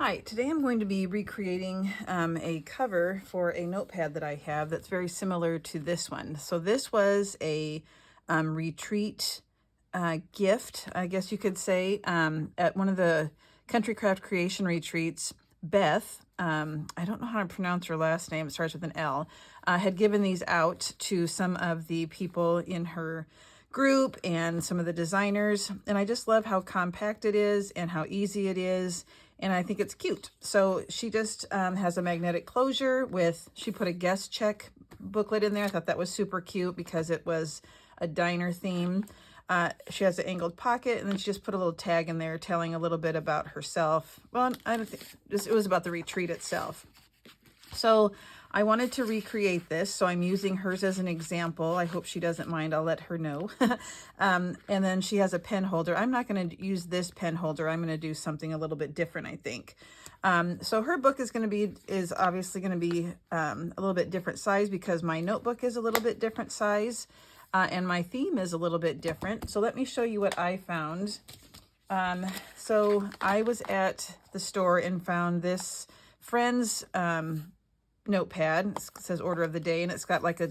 Hi, today I'm going to be recreating a cover for a notepad that I have that's very similar to this one. So this was a retreat gift, I guess you could say, at one of the Country Craft Creation retreats. Beth, I don't know how to pronounce her last name, it starts with an L, had given these out to some of the people in her group and some of the designers, and I just love how compact it is and how easy it is, and I think it's cute. So she just has a magnetic closure with, she put a guest check booklet in there. I thought that was super cute because it was a diner theme. She has an angled pocket, and then she just put a little tag in there telling a little bit about herself. Well, I don't think, it was about the retreat itself. So I wanted to recreate this, so I'm using hers as an example. I hope she doesn't mind. I'll let her know. And then she has a pen holder. I'm not going to use this pen holder. I'm going to do something a little bit different, I think. So her book is obviously going to be a little bit different size because my notebook is a little bit different size, and my theme is a little bit different. So let me show you what I found. So I was at the store and found this Friends notepad. It says order of the day, and it's got like a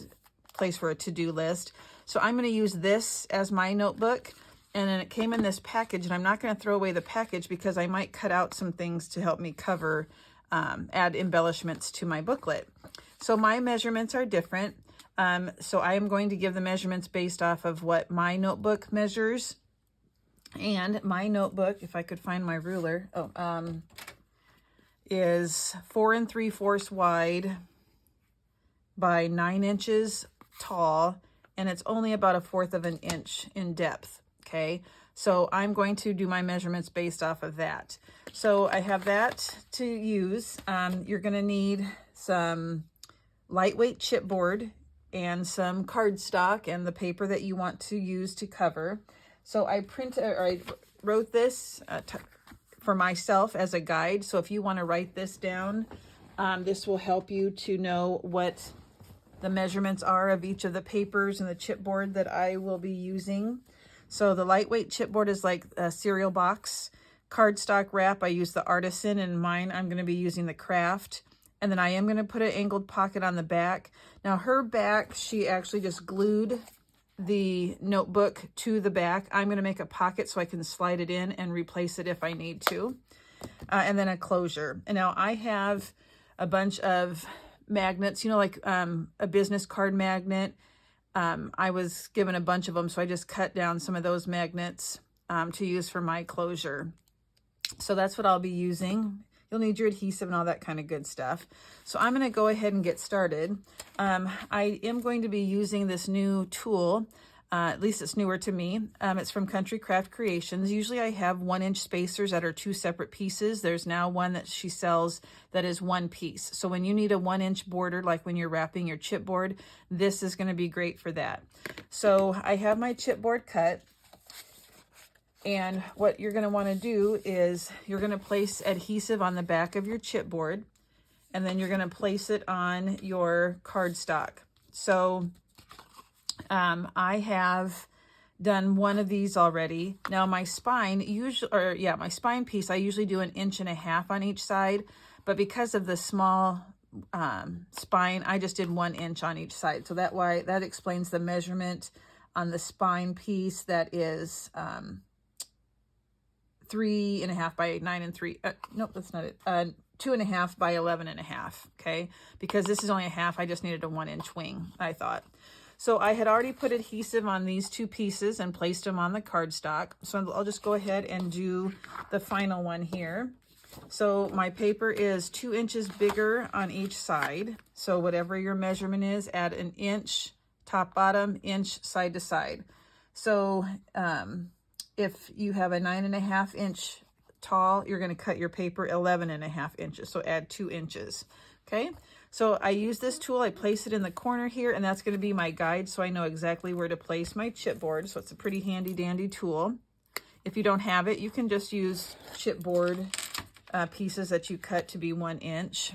place for a to-do list. So I'm going to use this as my notebook, and then it came in this package, and I'm not going to throw away the package because I might cut out some things to help me cover, add embellishments to my booklet. So my measurements are different. So I am going to give the measurements based off of what my notebook measures. And my notebook, if I could find my ruler, is 4 3/4 wide by 9 inches tall, and it's only about 1/4 of an inch in depth. Okay, so I'm going to do my measurements based off of that. So I have that to use. You're going to need some lightweight chipboard and some cardstock and the paper that you want to use to cover. So I wrote this for myself as a guide. So if you want to write this down, this will help you to know what the measurements are of each of the papers and the chipboard that I will be using. So the lightweight chipboard is like a cereal box. Cardstock wrap, I use the Artisan, and mine I'm going to be using the Craft. And then I am going to put an angled pocket on the back. Now her back, she actually just glued the notebook to the back. I'm going to make a pocket so I can slide it in and replace it if I need to. And then a closure. And now I have a bunch of magnets, you know, like a business card magnet. I was given a bunch of them, so I just cut down some of those magnets to use for my closure. So that's what I'll be using. You'll need your adhesive and all that kind of good stuff. So I'm going to go ahead and get started. I am going to be using this new tool. At least it's newer to me. It's from Country Craft Creations. Usually I have 1-inch spacers that are 2 separate pieces. There's now one that she sells that is 1 piece. So when you need a 1-inch border, like when you're wrapping your chipboard, this is going to be great for that. So I have my chipboard cut. And what you're going to want to do is you're going to place adhesive on the back of your chipboard, and then you're going to place it on your cardstock. So I have done one of these already. Now my spine my spine piece, I usually do 1.5 inches on each side, but because of the small spine, I just did 1 inch on each side. So that explains the measurement on the spine piece. That is 3.5 by 9 3. Nope, that's not it. 2.5 by 11.5. Okay, because this is only a half, I just needed a 1-inch wing, I thought. So I had already put adhesive on these 2 pieces and placed them on the cardstock. So I'll just go ahead and do the final one here. So my paper is 2 inches bigger on each side. So whatever your measurement is, add 1 inch top bottom, inch side to side. So if you have a 9.5 inch tall, you're going to cut your paper 11.5 inches. So add 2 inches. Okay. So I use this tool. I place it in the corner here, and that's going to be my guide. So I know exactly where to place my chipboard. So it's a pretty handy dandy tool. If you don't have it, you can just use chipboard pieces that you cut to be 1 inch.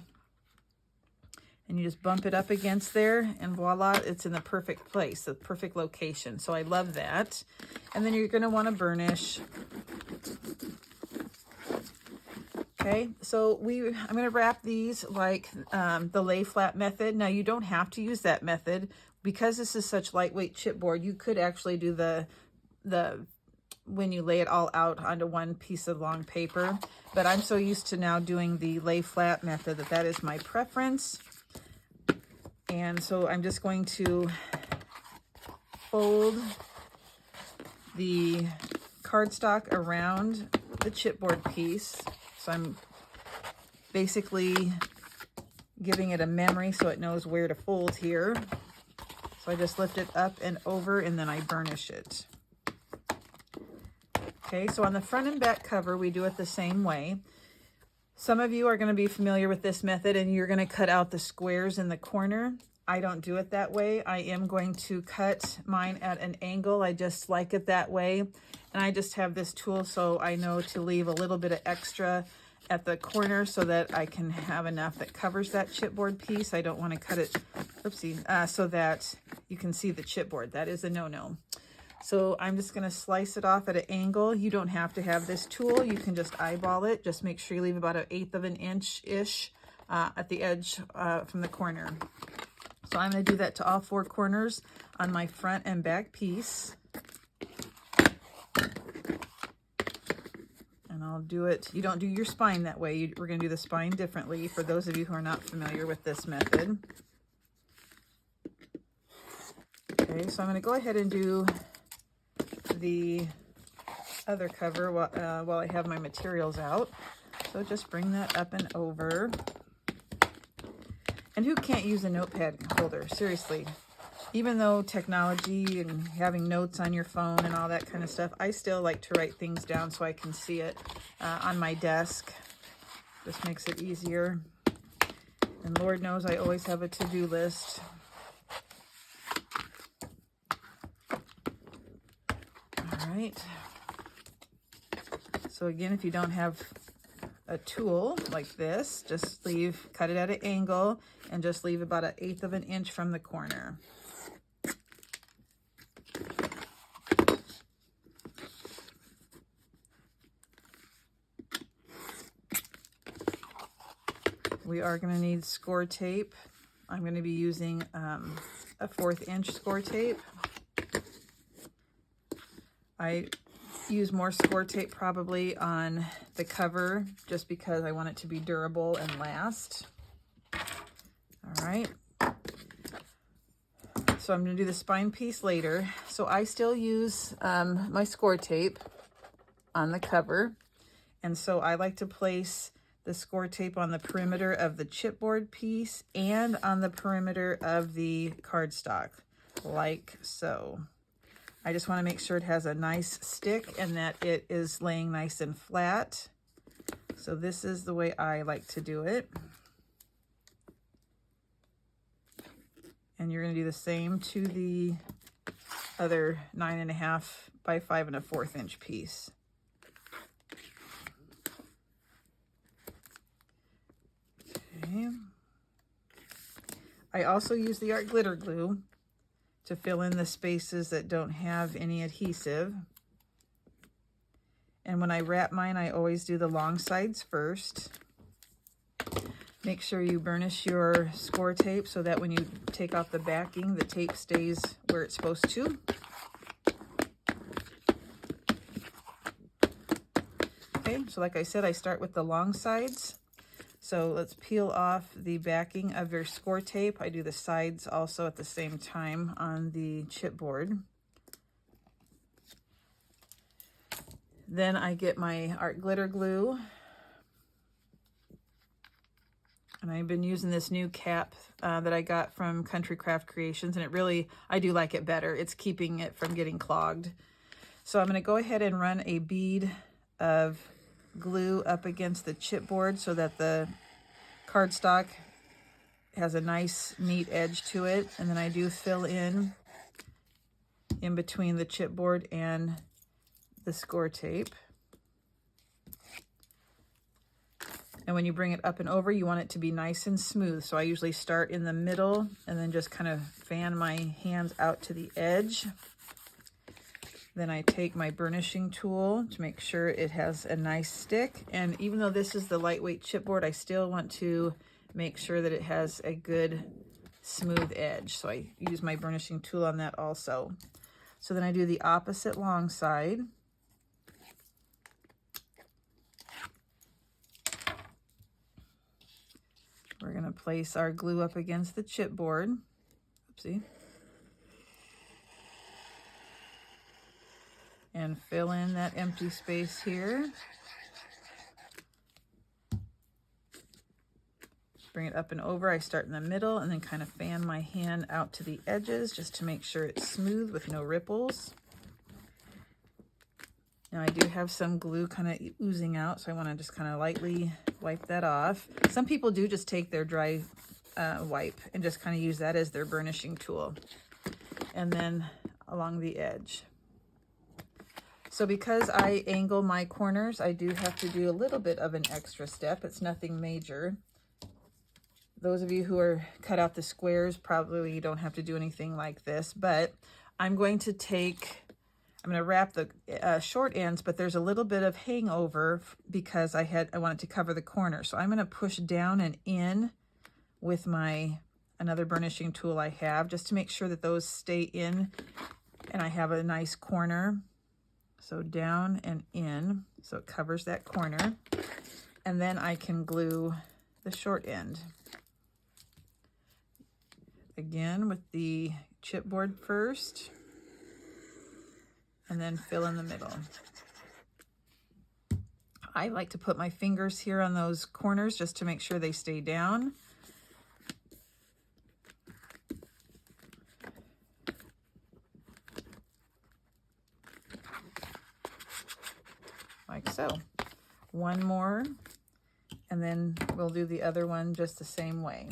And you just bump it up against there, and voila, it's in the perfect place, the perfect location. So I love that. And then you're going to want to burnish. Okay, so I'm going to wrap these like the lay flat method. Now you don't have to use that method because this is such lightweight chipboard. You could actually do the when you lay it all out onto one piece of long paper, but I'm so used to now doing the lay flat method that is my preference. And so I'm just going to fold the cardstock around the chipboard piece. So I'm basically giving it a memory so it knows where to fold here. So I just lift it up and over and then I burnish it. Okay, so on the front and back cover, we do it the same way. Some of you are going to be familiar with this method and you're going to cut out the squares in the corner. I don't do it that way. I am going to cut mine at an angle. I just like it that way. And I just have this tool so I know to leave a little bit of extra at the corner so that I can have enough that covers that chipboard piece. I don't want to cut it, oopsie, so that you can see the chipboard. That is a no-no. So I'm just going to slice it off at an angle. You don't have to have this tool. You can just eyeball it. Just make sure you leave about 1/8 of an inch-ish at the edge from the corner. So I'm going to do that to all 4 corners on my front and back piece. And I'll do it. You don't do your spine that way. We're going to do the spine differently for those of you who are not familiar with this method. Okay, so I'm going to go ahead and do the other cover while I have my materials out. So just bring that up and over. And who can't use a notepad holder? Seriously. Even though technology and having notes on your phone and all that kind of stuff, I still like to write things down so I can see it on my desk. Just makes it easier. And Lord knows I always have a to-do list. All right. So again, if you don't have a tool like this, just cut it at an angle and just leave about 1/8 of an inch from the corner. We are going to need score tape. I'm going to be using a 1/4 inch score tape. I use more score tape probably on the cover just because I want it to be durable and last. All right. So I'm going to do the spine piece later. So I still use my score tape on the cover. And so I like to place the score tape on the perimeter of the chipboard piece and on the perimeter of the cardstock, like so. I just want to make sure it has a nice stick and that it is laying nice and flat. So this is the way I like to do it. And you're going to do the same to the other 9.5 by 5 1/4 inch piece. Okay. I also use the art glitter glue to fill in the spaces that don't have any adhesive. And when I wrap mine, I always do the long sides first. Make sure you burnish your score tape so that when you take off the backing, the tape stays where it's supposed to. Okay, so like I said, I start with the long sides. So let's peel off the backing of your score tape. I do the sides also at the same time on the chipboard. Then I get my art glitter glue. And I've been using this new cap that I got from Country Craft Creations, and I do like it better. It's keeping it from getting clogged. So I'm going to go ahead and run a bead of glue up against the chipboard so that the cardstock has a nice, neat edge to it. And then I do fill in between the chipboard and the score tape. And when you bring it up and over, you want it to be nice and smooth. So I usually start in the middle and then just kind of fan my hands out to the edge. Then I take my burnishing tool to make sure it has a nice stick. And even though this is the lightweight chipboard, I still want to make sure that it has a good smooth edge. So I use my burnishing tool on that also. So then I do the opposite long side. We're going to place our glue up against the chipboard. Oopsie. And fill in that empty space here. Bring it up and over. I start in the middle and then kind of fan my hand out to the edges just to make sure it's smooth with no ripples. Now I do have some glue kind of oozing out, so I want to just kind of lightly wipe that off. Some people do just take their dry wipe and just kind of use that as their burnishing tool. And then along the edge. So because I angle my corners, I do have to do a little bit of an extra step. It's nothing major. Those of you who are cut out the squares probably don't have to do anything like this, but I'm going to wrap the short ends, but there's a little bit of hangover because I wanted to cover the corner. So I'm going to push down and in with another burnishing tool I have, just to make sure that those stay in and I have a nice corner. So down and in, so it covers that corner. And then I can glue the short end. Again with the chipboard first, and then fill in the middle. I like to put my fingers here on those corners just to make sure they stay down. Like so. One more, and then we'll do the other one just the same way.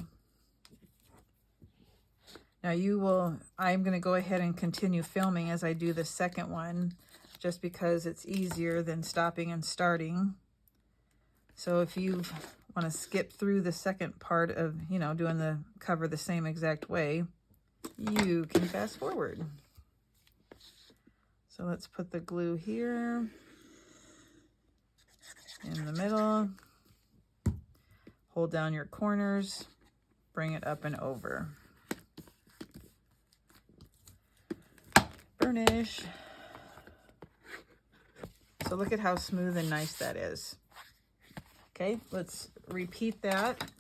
Now I'm going to go ahead and continue filming as I do the second one, just because it's easier than stopping and starting. So if you want to skip through the second part of, doing the cover the same exact way, you can fast forward. So let's put the glue here in the middle, hold down your corners, bring it up and over. Burnish. So look at how smooth and nice that is. Okay, let's repeat that.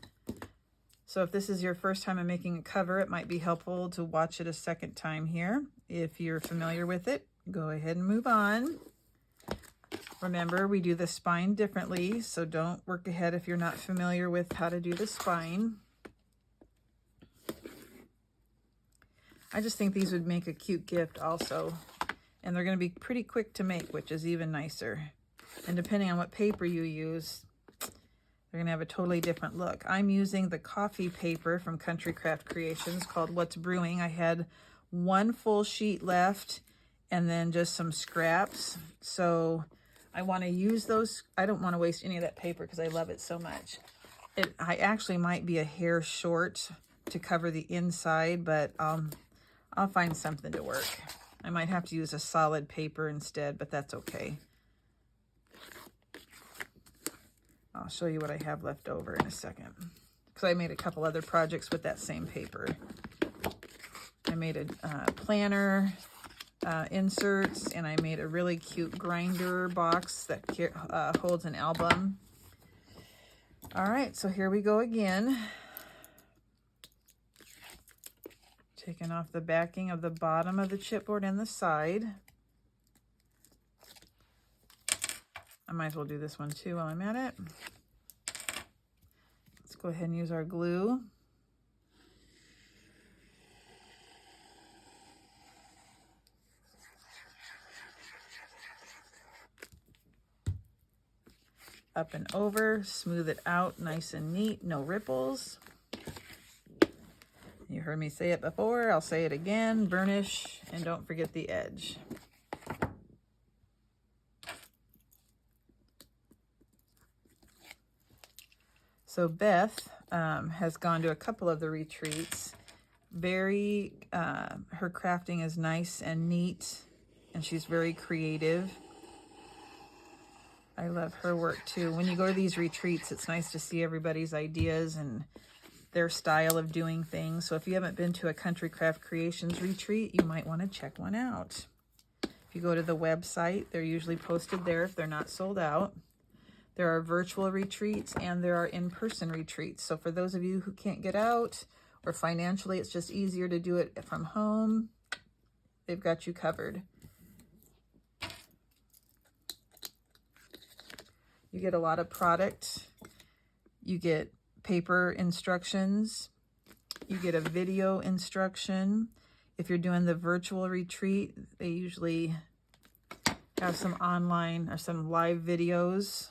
So if this is your first time in making a cover, it might be helpful to watch it a second time here. If you're familiar with it, go ahead and move on. Remember, we do the spine differently, so don't work ahead if you're not familiar with how to do the spine. I just think these would make a cute gift also. And they're going to be pretty quick to make, which is even nicer. And depending on what paper you use, they're going to have a totally different look. I'm using the coffee paper from Country Craft Creations called What's Brewing. I had one full sheet left and then just some scraps. So I want to use those. I don't want to waste any of that paper because I love it so much. I actually might be a hair short to cover the inside, but I'll find something to work. I might have to use a solid paper instead, but that's okay. I'll show you what I have left over in a second, because I made a couple other projects with that same paper. I made a planner, inserts, and I made a really cute grinder box that holds an album. All right, so here we go again. Taking off the backing of the bottom of the chipboard and the side. I might as well do this one too while I'm at it. Let's go ahead and use our glue. Up and over, smooth it out nice and neat, no ripples. You heard me say it before, I'll say it again, burnish, and don't forget the edge. So Beth has gone to a couple of the retreats. Her crafting is nice and neat, and she's very creative. I love her work too. When you go to these retreats, it's nice to see everybody's ideas and their style of doing things. So if you haven't been to a Country Craft Creations retreat, you might want to check one out. If you go to the website, they're usually posted there if they're not sold out. There are virtual retreats and there are in-person retreats. So for those of you who can't get out, or financially it's just easier to do it from home, they've got you covered. You get a lot of product. You get paper instructions. You get a video instruction. If you're doing the virtual retreat, they usually have some online or some live videos.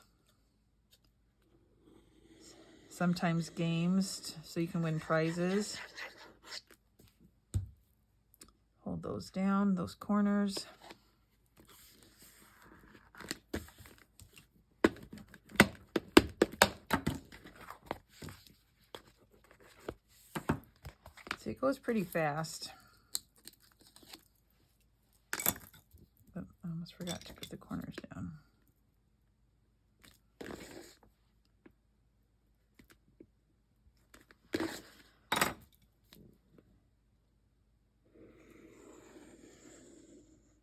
Sometimes games, so you can win prizes. Hold those down, those corners. See, it goes pretty fast. But I almost forgot to put the corners down.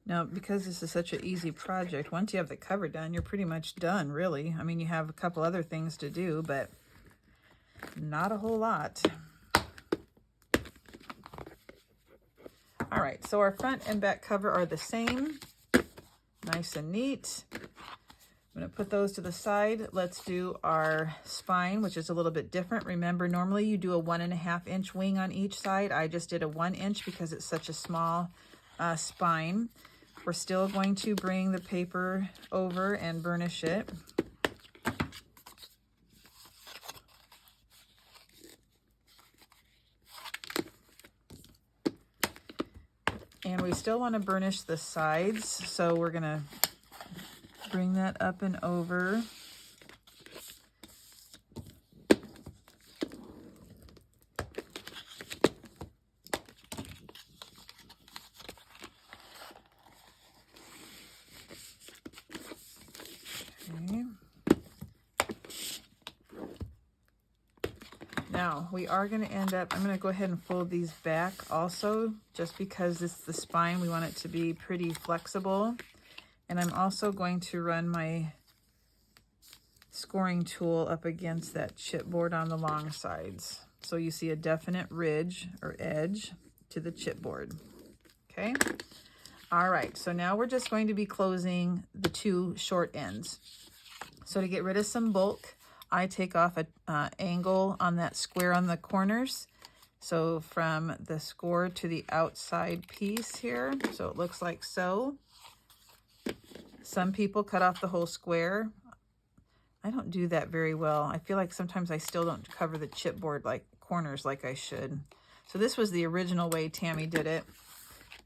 Now, because this is such an easy project, once you have the cover done, you're pretty much done, really. I mean, you have a couple other things to do, but not a whole lot. All right, so our front and back cover are the same. Nice and neat. I'm going to put those to the side. Let's do our spine, which is a little bit different. Remember, normally you do a 1.5 inch wing on each side. I just did a 1 inch because it's such a small spine. We're still going to bring the paper over and burnish it. And we still want to burnish the sides, so we're going to bring that up and over. Okay. Now we are going to end up, I'm going to go ahead and fold these back also, just because it's the spine. We want it to be pretty flexible. And I'm also going to run my scoring tool up against that chipboard on the long sides. So you see a definite ridge or edge to the chipboard. Okay. All right. So now we're just going to be closing the two short ends. So to get rid of some bulk, I take off an angle on that square on the corners. So from the score to the outside piece here. So it looks like so. Some people cut off the whole square. I don't do that very well. I feel like sometimes I still don't cover the chipboard like corners like I should. So this was the original way Tammy did it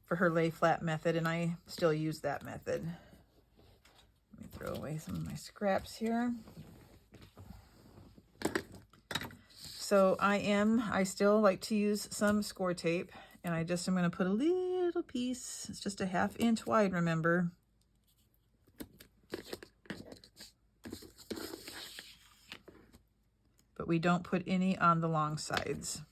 for her lay flat method, and I still use that method. Let me throw away some of my scraps here. So I still like to use some score tape, and I'm going to put a little piece. It's just a 1/2 inch wide, remember. But we don't put any on the long sides.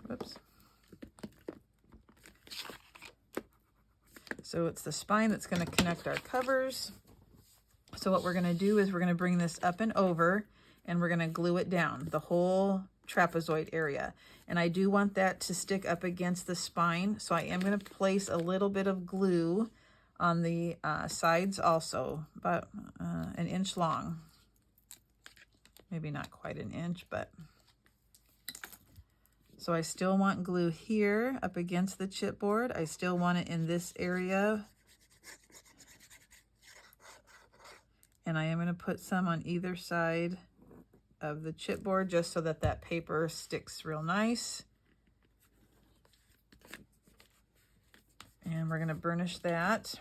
Whoops. So it's the spine that's going to connect our covers. So what we're going to do is we're going to bring this up and over, and we're going to glue it down, the whole trapezoid area. And I do want that to stick up against the spine, so I am going to place a little bit of glue on the sides also, about 1 inch long. Maybe not quite 1 inch, but... So I still want glue here up against the chipboard. I still want it in this area. And I am going to put some on either side of the chipboard just so that that paper sticks real nice. And we're going to burnish that.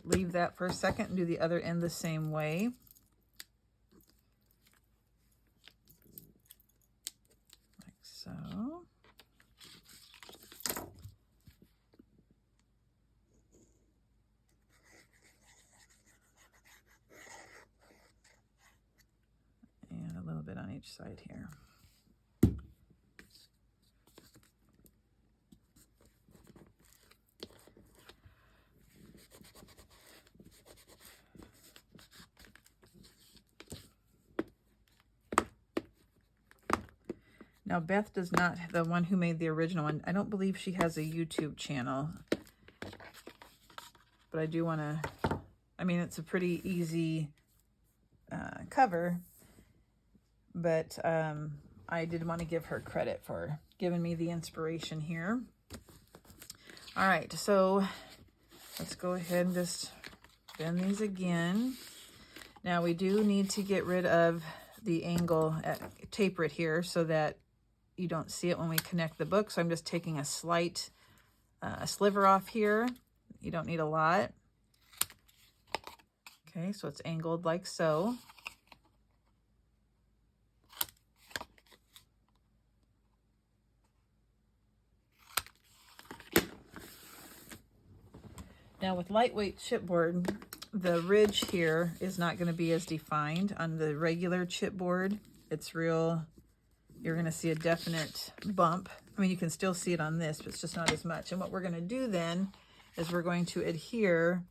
leave that for a second and do the other end the same way. Like so. And a little bit on each side here. Now, Beth does not, the one who made the original one, I don't believe she has a YouTube channel. But I do want to, I mean, it's a pretty easy cover. But I did want to give her credit for giving me the inspiration here. All right, so let's go ahead and just bend these again. Now, we do need to get rid of the angle, taper it here so that you don't see it when we connect the book. So I'm just taking a slight sliver off here. You don't need a lot. Okay, so it's angled like so. Now with lightweight chipboard, the ridge here is not going to be as defined. On the regular chipboard, it's real. You're going to see a definite bump. I mean, you can still see it on this, but it's just not as much. And what we're going to do then is we're going to adhere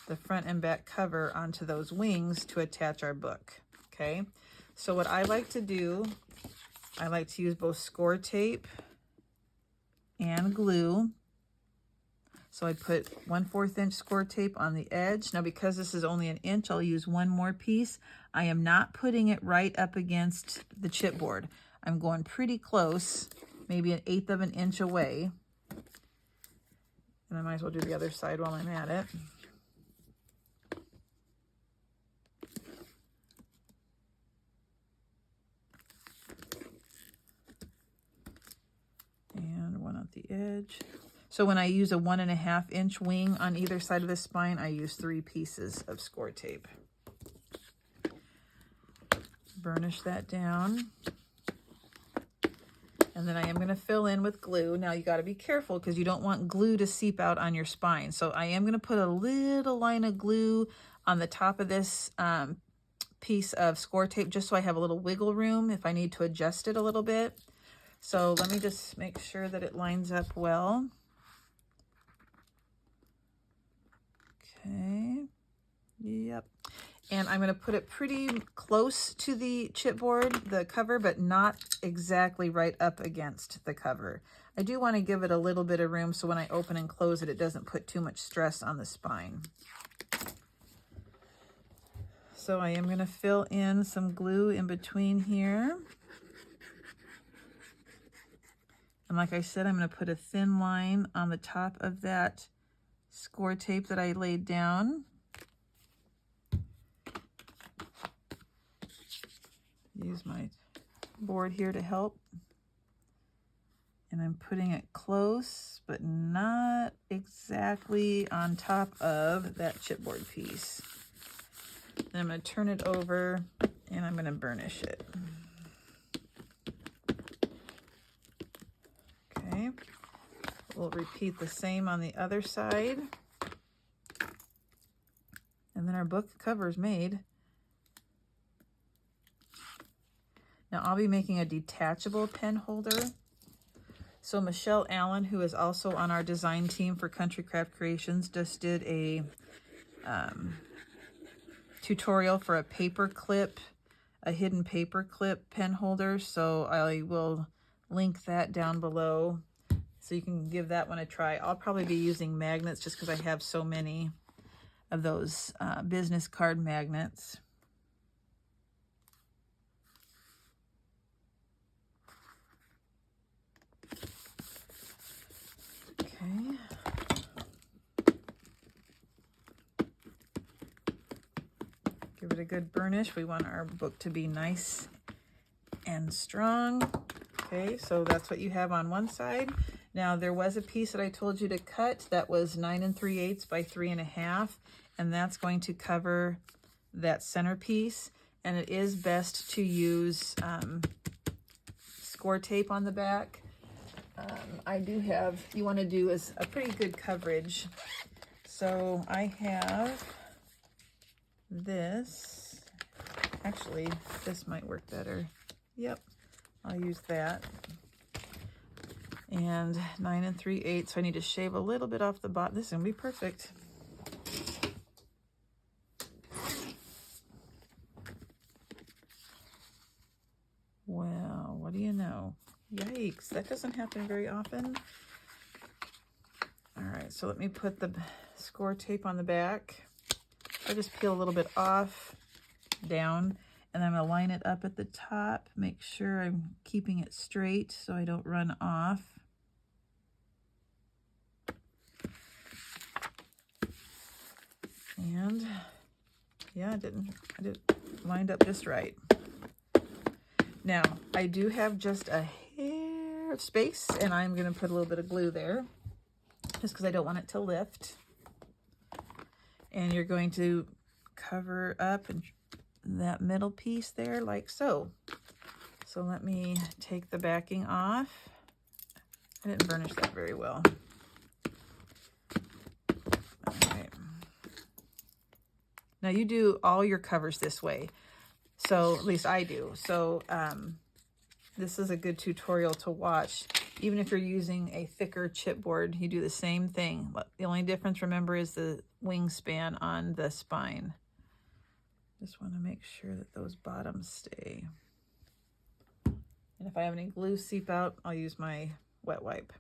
the front and back cover onto those wings to attach our book. Okay, so what I like to do, I like to use both score tape and glue. So I put 1/4 inch score tape on the edge. Now, because this is only 1 inch, I'll use one more piece. I am not putting it right up against the chipboard. I'm going pretty close, maybe 1/8 of an inch away. And I might as well do the other side while I'm at it. And one at the edge. So when I use a 1.5 inch wing on either side of the spine, I use 3 pieces of score tape. Burnish that down. And then I am going to fill in with glue. Now you got to be careful because you don't want glue to seep out on your spine. So I am going to put a little line of glue on the top of this piece of score tape just so I have a little wiggle room if I need to adjust it a little bit. So let me just make sure that it lines up well. Okay, yep. And I'm going to put it pretty close to the chipboard, the cover, but not exactly right up against the cover. I do want to give it a little bit of room so when I open and close it, it doesn't put too much stress on the spine. So I am going to fill in some glue in between here. And like I said, I'm going to put a thin line on the top of that score tape that I laid down. Use my board here to help. And I'm putting it close, but not exactly on top of that chipboard piece. Then I'm going to turn it over and I'm going to burnish it. Okay. We'll repeat the same on the other side. And then our book cover is made. Now I'll be making a detachable pen holder. So Michelle Allen, who is also on our design team for Country Craft Creations, just did a tutorial for a paper clip, a hidden paper clip pen holder. So I will link that down below so you can give that one a try. I'll probably be using magnets just because I have so many of those business card magnets. Okay. Give it a good burnish. We want our book to be nice and strong. Okay, so that's what you have on one side. Now there was a piece that I told you to cut that was 9 3/8 by 3 1/2, and that's going to cover that centerpiece. And it is best to use score tape on the back. I do have, you want to do is a pretty good coverage. So I have this. Actually, this might work better. Yep, I'll use that. And 9 3/8, so I need to shave a little bit off the bottom. This is gonna be perfect. Well, what do you know? Yikes, that doesn't happen very often. All right, so let me put the score tape on the back. I just peel a little bit off, down, and I'm gonna line it up at the top, make sure I'm keeping it straight so I don't run off. And yeah, I didn't lined up just right. Now, I do have just a hair of space, and I'm gonna put a little bit of glue there, just because I don't want it to lift. And you're going to cover up that middle piece there like so. So let me take the backing off. I didn't burnish that very well. All right. Now you do all your covers this way. So at least I do. So this is a good tutorial to watch. Even if you're using a thicker chipboard, you do the same thing. The only difference, remember, is the wingspan on the spine. Just want to make sure that those bottoms stay. And if I have any glue seep out, I'll use my wet wipe.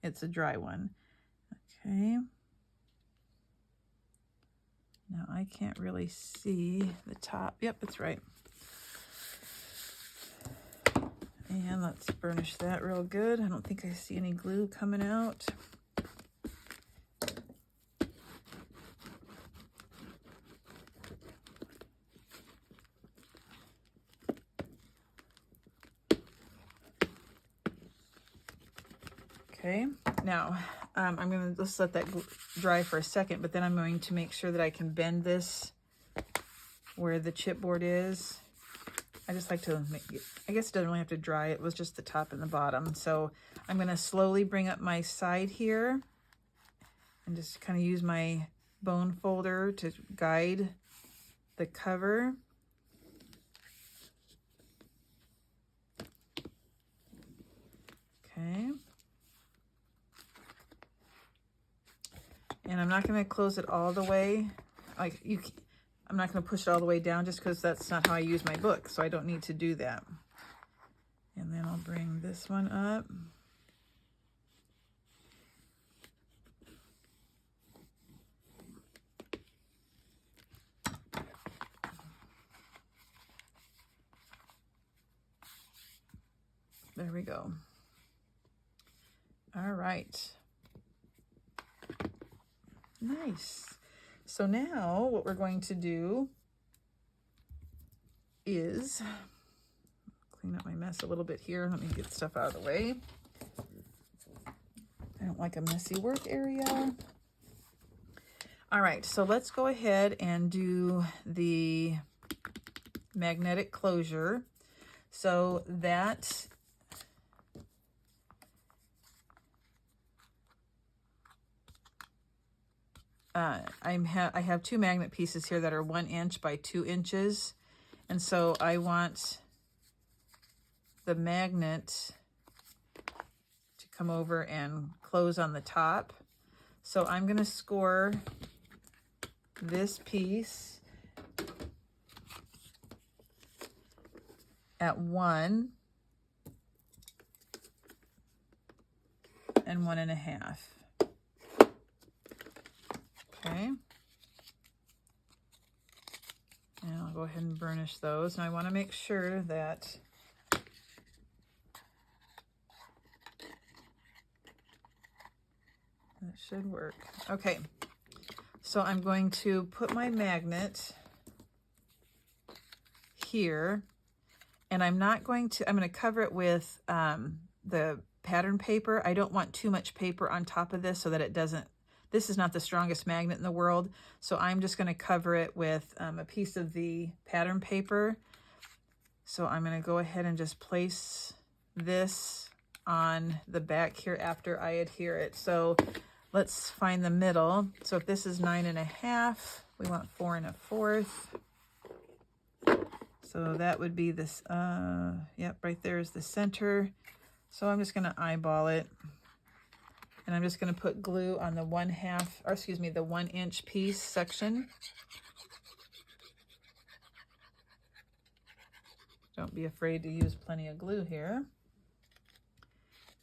It's a dry one. Okay. Now I can't really see the top. Yep, it's right. And let's burnish that real good. I don't think I see any glue coming out. Okay, now I'm going to just let that dry for a second, but then I'm going to make sure that I can bend this where the chipboard is. I just like to make it, I guess it doesn't really have to dry. It was just the top and the bottom. So I'm going to slowly bring up my side here and just kind of use my bone folder to guide the cover. Okay. And I'm not going to close it all the way. I'm not going to push it all the way down just because that's not how I use my book, so I don't need to do that. And then I'll bring this one up. There we go. All right. Nice. So now what we're going to do is clean up my mess a little bit here. Let me get stuff out of the way. I don't like a messy work area. All right, so let's go ahead and do the magnetic closure. So that I have two magnet pieces here that are 1 inch by 2 inches. And so I want the magnet to come over and close on the top. So I'm going to score this piece at 1 and 1 1/2. Okay. And I'll go ahead and burnish those. And I want to make sure that that should work. Okay. So I'm going to put my magnet here, and I'm going to cover it with the pattern paper. I don't want too much paper on top of this so that it doesn't, this is not the strongest magnet in the world. So I'm just going to cover it with a piece of the pattern paper. So I'm going to go ahead and just place this on the back here after I adhere it. So let's find the middle. So if this is 9.5, we want 4 1/4. So that would be this, yep, right there is the center. So I'm just going to eyeball it. And I'm just going to put glue on the 1 inch piece section. Don't be afraid to use plenty of glue here.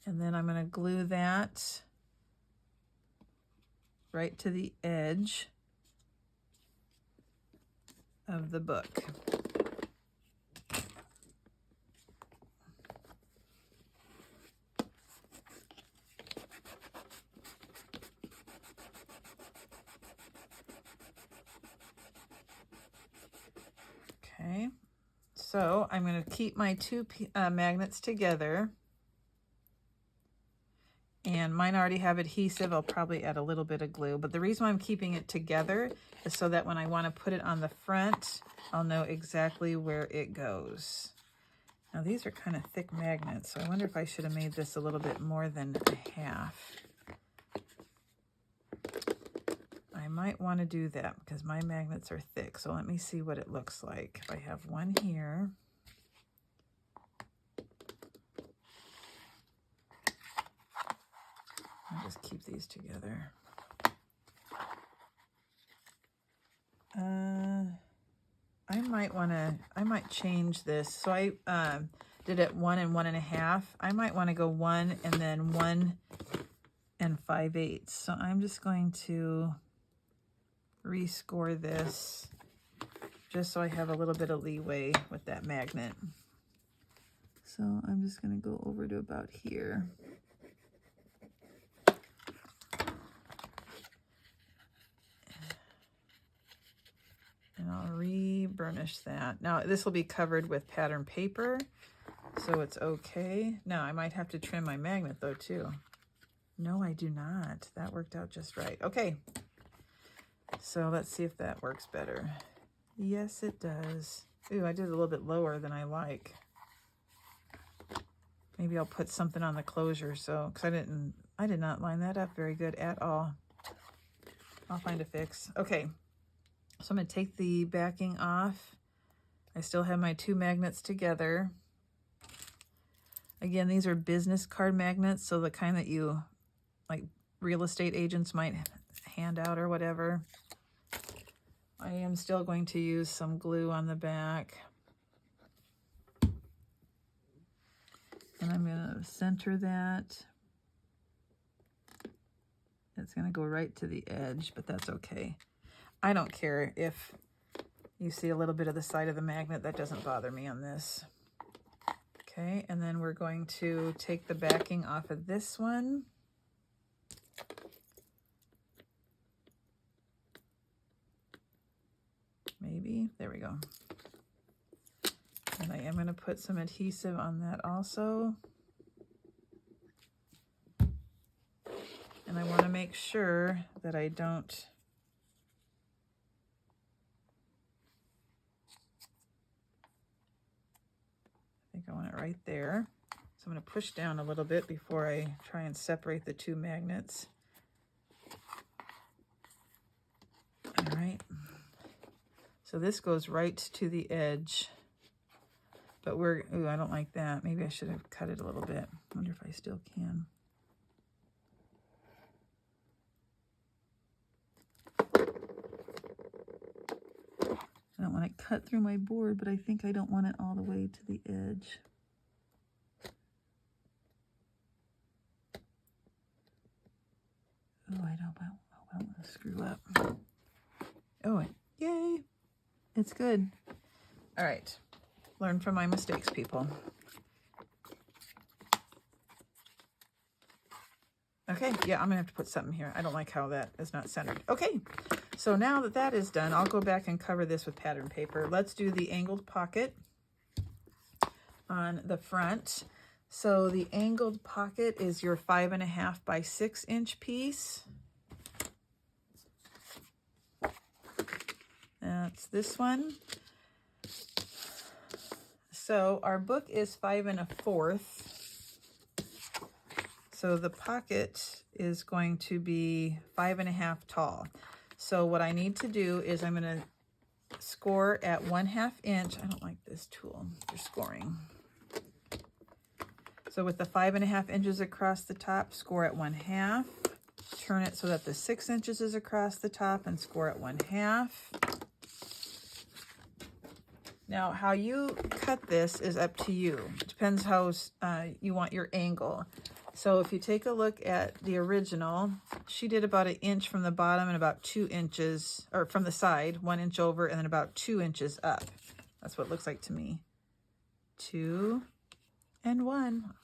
And then I'm going to glue that right to the edge of the book. Okay, so I'm going to keep my two magnets together. And mine already have adhesive. I'll probably add a little bit of glue. But the reason why I'm keeping it together is so that when I want to put it on the front, I'll know exactly where it goes. Now these are kind of thick magnets, so I wonder if I should have made this a little bit more than a half. I might want to do that because my magnets are thick. So let me see what it looks like. If I have one here. I'll just keep these together. I might change this. So I did it 1 1 1/2. I might want to go 1 and then 1 5/8. So I'm just going to rescore this just so I have a little bit of leeway with that magnet. So I'm just going to go over to about here. And I'll re-burnish that. Now this will be covered with pattern paper, so it's okay. Now I might have to trim my magnet though too. No, I do not. That worked out just right. Okay, so let's see if that works better. Yes, it does. Ooh, I did it a little bit lower than I like. Maybe I'll put something on the closure, so because I did not line that up very good at all. I'll find a fix. Okay. So I'm going to take the backing off. I still have my two magnets together. Again, these are business card magnets, so the kind that you, like real estate agents might hand out or whatever. I am still going to use some glue on the back. And I'm going to center that. It's going to go right to the edge, but that's okay. I don't care if you see a little bit of the side of the magnet. That doesn't bother me on this. Okay, and then we're going to take the backing off of this one. Maybe, there we go. And I am going to put some adhesive on that also. And I want to make sure that I don't I want it right there. So I'm going to push down a little bit before I try and separate the two magnets. All right. So this goes right to the edge. But ooh, I don't like that. Maybe I should have cut it a little bit. I wonder if I still can. I don't want to cut through my board, but I think I don't want it all the way to the edge. Oh, I don't want to screw up. Oh, yay. It's good. All right. Learn from my mistakes, people. Okay, yeah, I'm going to have to put something here. I don't like how that is not centered. Okay, so now that that is done, I'll go back and cover this with pattern paper. Let's do the angled pocket on the front. So the angled pocket is your 5.5 by 6 inch piece. That's this one. So our book is 5 1/4. So the pocket is going to be 5.5 tall. So what I need to do is I'm going to score at 1/2 inch. I don't like this tool for scoring. So with the 5.5 inches across the top, score at 1/2. Turn it so that the 6 inches is across the top and score at 1/2. Now, how you cut this is up to you. It depends how you want your angle. So if you take a look at the original, she did about 1 inch from the bottom and about 2 inches, or from the side, 1 inch over, and then about 2 inches up. That's what it looks like to me. 2 and 1.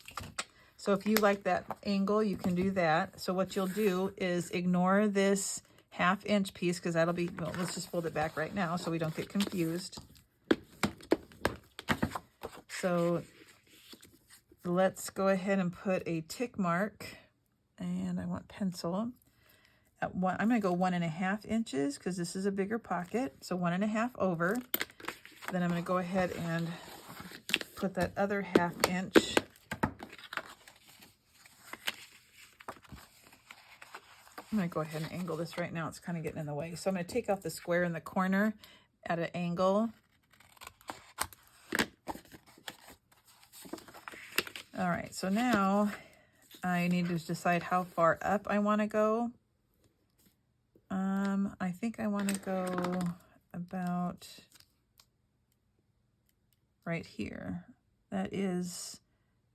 So if you like that angle, you can do that. So what you'll do is ignore this 1/2 inch piece, because that'll be, well, let's just fold it back right now so we don't get confused. So let's go ahead and put a tick mark, and I want pencil at one. I'm going to go 1.5 inches because this is a bigger pocket. So 1.5 over. Then I'm going to go ahead and put that other 1/2 inch. I'm going to go ahead and angle this right now. It's kind of getting in the way. So I'm going to take off the square in the corner at an angle. All right, so now I need to decide how far up I want to go. I think I want to go about right here. That is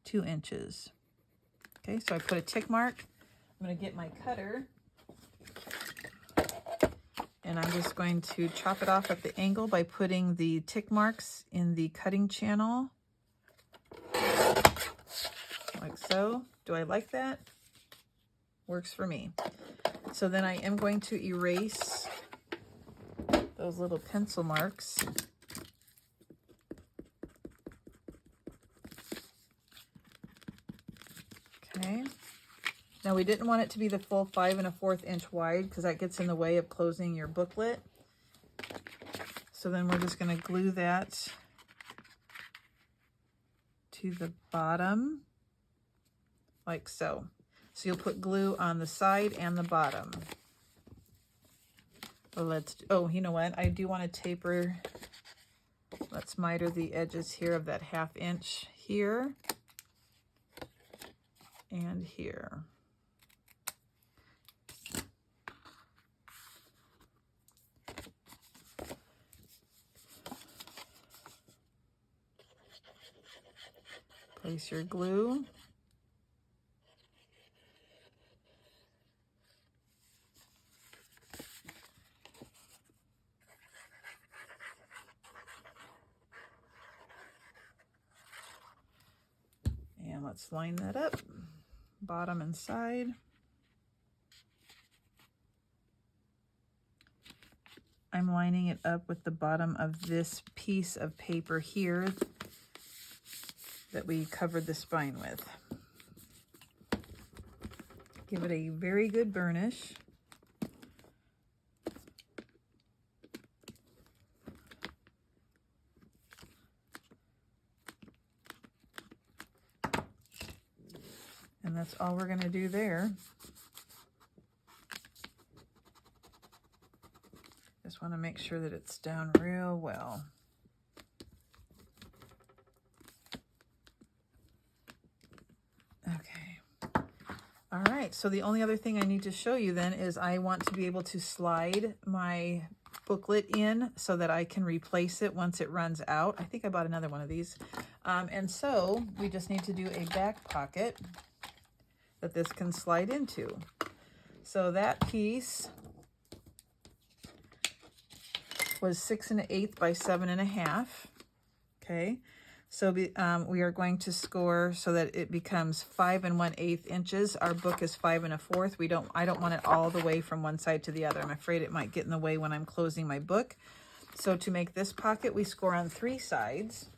2 inches. Okay, so I put a tick mark. I'm going to get my cutter, and I'm just going to chop it off at the angle by putting the tick marks in the cutting channel. Like so. Do I like that? Works for me. So then I am going to erase those little pencil marks. Okay. Now we didn't want it to be the full 5 1/4 inch wide because that gets in the way of closing your booklet. So then we're just going to glue that to the bottom. Like so. So you'll put glue on the side and the bottom. Well, oh, you know what? I do want to taper. Let's miter the edges here of that 1/2 inch here and here. Place your glue. And let's line that up, bottom and side. I'm lining it up with the bottom of this piece of paper here that we covered the spine with. Give it a very good burnish. And that's all we're going to do there. Just want to make sure that it's down real well. Okay. All right, so the only other thing I need to show you then is I want to be able to slide my booklet in so that I can replace it once it runs out. I think I bought another one of these. And so we just need to do a back pocket that this can slide into. So that piece was 6 1/8 by 7 1/2. Okay, so we are going to score so that it becomes 5 1/8 inches. Our book is 5 1/4. I don't want it all the way from one side to the other. I'm afraid it might get in the way when I'm closing my book. So to make this pocket, we score on 3 sides.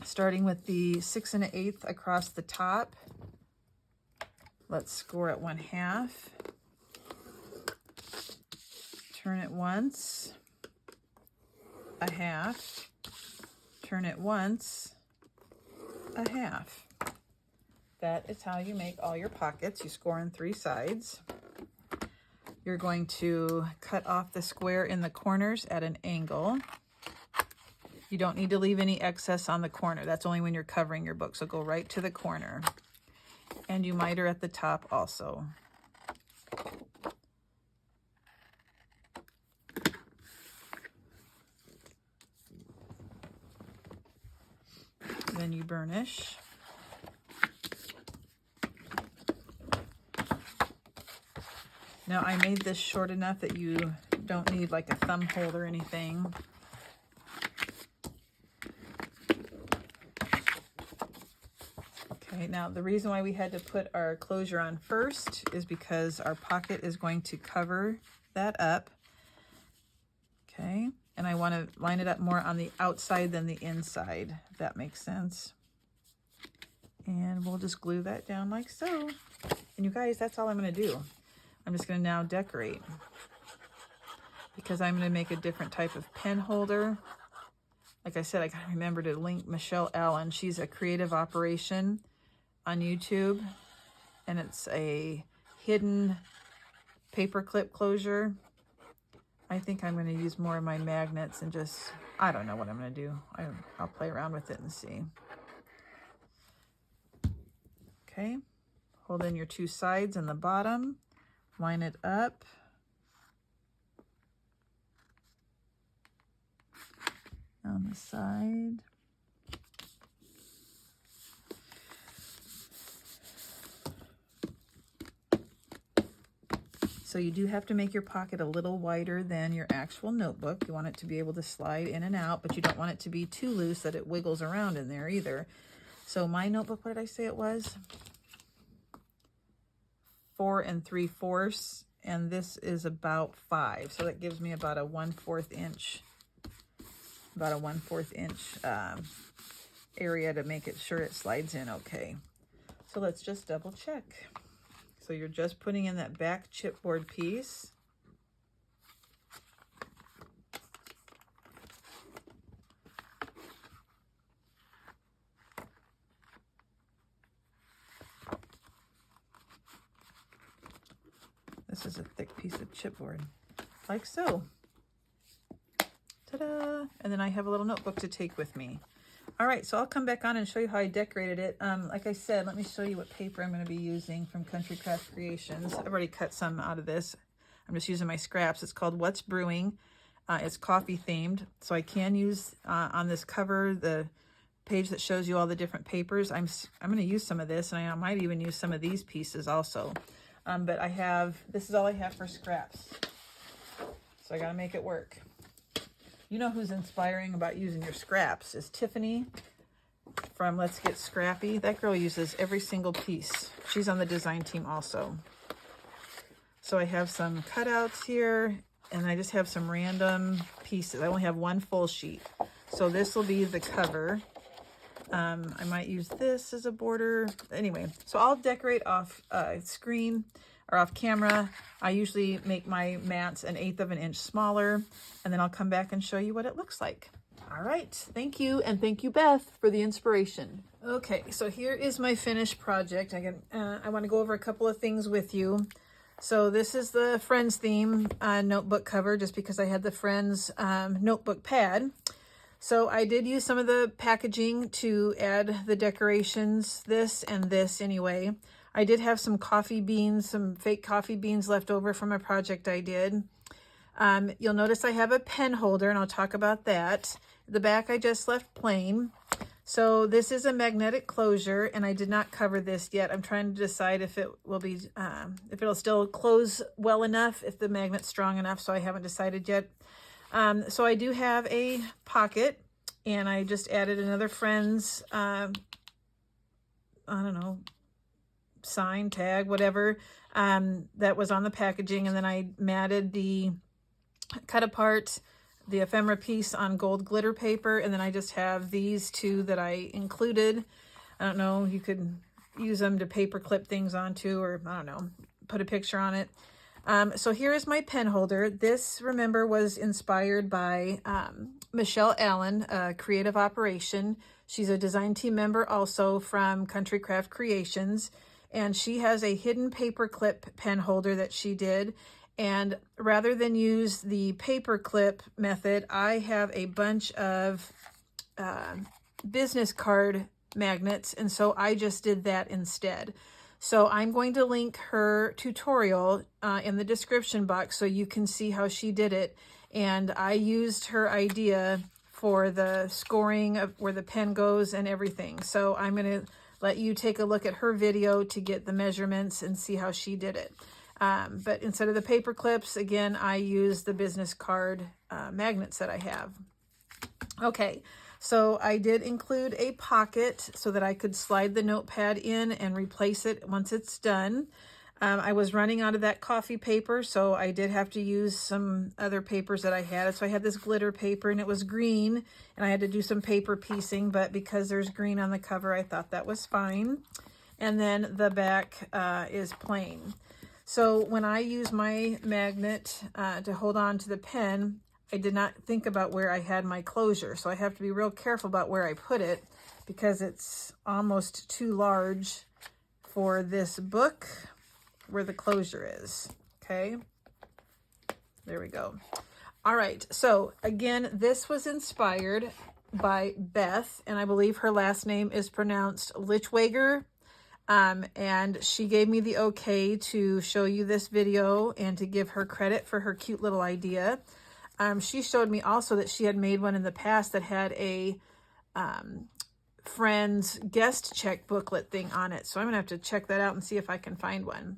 starting with the 6 1/8 across the top. Let's score it 1/2. Turn it once, 1/2. Turn it once, 1/2. That is how you make all your pockets. You score on 3 sides. You're going to cut off the square in the corners at an angle. You don't need to leave any excess on the corner. That's only when you're covering your book. So go right to the corner. And you miter at the top also. Then you burnish. Now I made this short enough that you don't need like a thumb hold or anything. Okay, now the reason why we had to put our closure on first is because our pocket is going to cover that up. Okay, and I want to line it up more on the outside than the inside, if that makes sense. And we'll just glue that down like so. And you guys, that's all I'm going to do. I'm just going to now decorate, because I'm going to make a different type of pen holder. Like I said, I got to remember to link Michelle Allen. She's a creative operation on YouTube, and it's a hidden paper clip closure. I think I'm going to use more of my magnets and just, I don't know what I'm going to do. I'll play around with it and see. Okay, hold in your 2 sides and the bottom. Line it up. On the side. So you do have to make your pocket a little wider than your actual notebook. You want it to be able to slide in and out, but you don't want it to be too loose that it wiggles around in there either. So my notebook, what did I say it was? 4 3/4, and this is about 5, so that gives me about a 1/4 inch, area to make it sure it slides in okay. So let's just double check. So you're just putting in that back chipboard piece. This is a thick piece of chipboard, like so. Ta-da! And then I have a little notebook to take with me. All right, so I'll come back on and show you how I decorated it. Like I said, let me show you what paper I'm going to be using from Country Craft Creations. I've already cut some out of this. I'm just using my scraps. It's called What's Brewing. It's coffee themed, so I can use on this cover the page that shows you all the different papers. I'm going to use some of this, and I might even use some of these pieces also. But this is all I have for scraps. So I got to make it work. You know who's inspiring about using your scraps is Tiffany from Let's Get Scrappy. That girl uses every single piece. She's on the design team also. So I have some cutouts here, and I just have some random pieces. I only have 1 full sheet. So this will be the cover. I might use this as a border. Anyway, so I'll decorate off screen or off camera. I usually make my mats 1/8 of an inch smaller, and then I'll come back and show you what it looks like. All right, thank you, and thank you, Beth, for the inspiration. Okay, so here is my finished project. I want to go over a couple of things with you. So this is the Friends theme notebook cover, just because I had the Friends notebook pad. So I did use some of the packaging to add the decorations, this and this anyway. I did have some coffee beans, some fake coffee beans left over from a project I did. You'll notice I have a pen holder, and I'll talk about that. The back I just left plain. So this is a magnetic closure, and I did not cover this yet. I'm trying to decide if it will be, if it'll still close well enough, if the magnet's strong enough, so I haven't decided yet. So I do have a pocket, and I just added another Friends, I don't know, sign, tag, whatever, that was on the packaging, and then I matted the cut apart the ephemera piece on gold glitter paper, and then I just have these two that I included. I don't know, you could use them to paper clip things onto, or I don't know, put a picture on it. So here is my pen holder. This, remember, was inspired by Michelle Allen, Creative Operation. She's a design team member also from Country Craft Creations, and she has a hidden paper clip pen holder that she did. And rather than use the paper clip method, I have a bunch of business card magnets, and so I just did that instead. So I'm going to link her tutorial in the description box so you can see how she did it. And I used her idea for the scoring of where the pen goes and everything. So I'm going to let you take a look at her video to get the measurements and see how she did it. But instead of the paper clips, again, I use the business card magnets that I have. Okay, so I did include a pocket so that I could slide the notepad in and replace it once it's done. I was running out of that coffee paper, so I did have to use some other papers that I had. So I had this glitter paper, and it was green, and I had to do some paper piecing, but because there's green on the cover, I thought that was fine. And then the back is plain. So when I use my magnet to hold on to the pen, I did not think about where I had my closure. So I have to be real careful about where I put it because it's almost too large for this book where the closure is. Okay, there we go. All right, so again, this was inspired by Beth, and I believe her last name is pronounced Luetschwager. And she gave me the okay to show you this video and to give her credit for her cute little idea. She showed me also that she had made one in the past that had a friend's guest check booklet thing on it. So I'm gonna have to check that out and see if I can find one.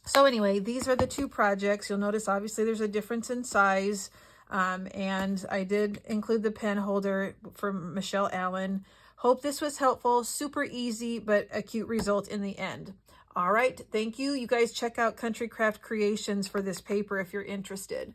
So anyway, these are the two projects. You'll notice obviously there's a difference in size. And I did include the pen holder from Michelle Allen. Hope this was helpful. Super easy, but a cute result in the end. All right, thank you. You guys check out Country Craft Creations for this paper if you're interested.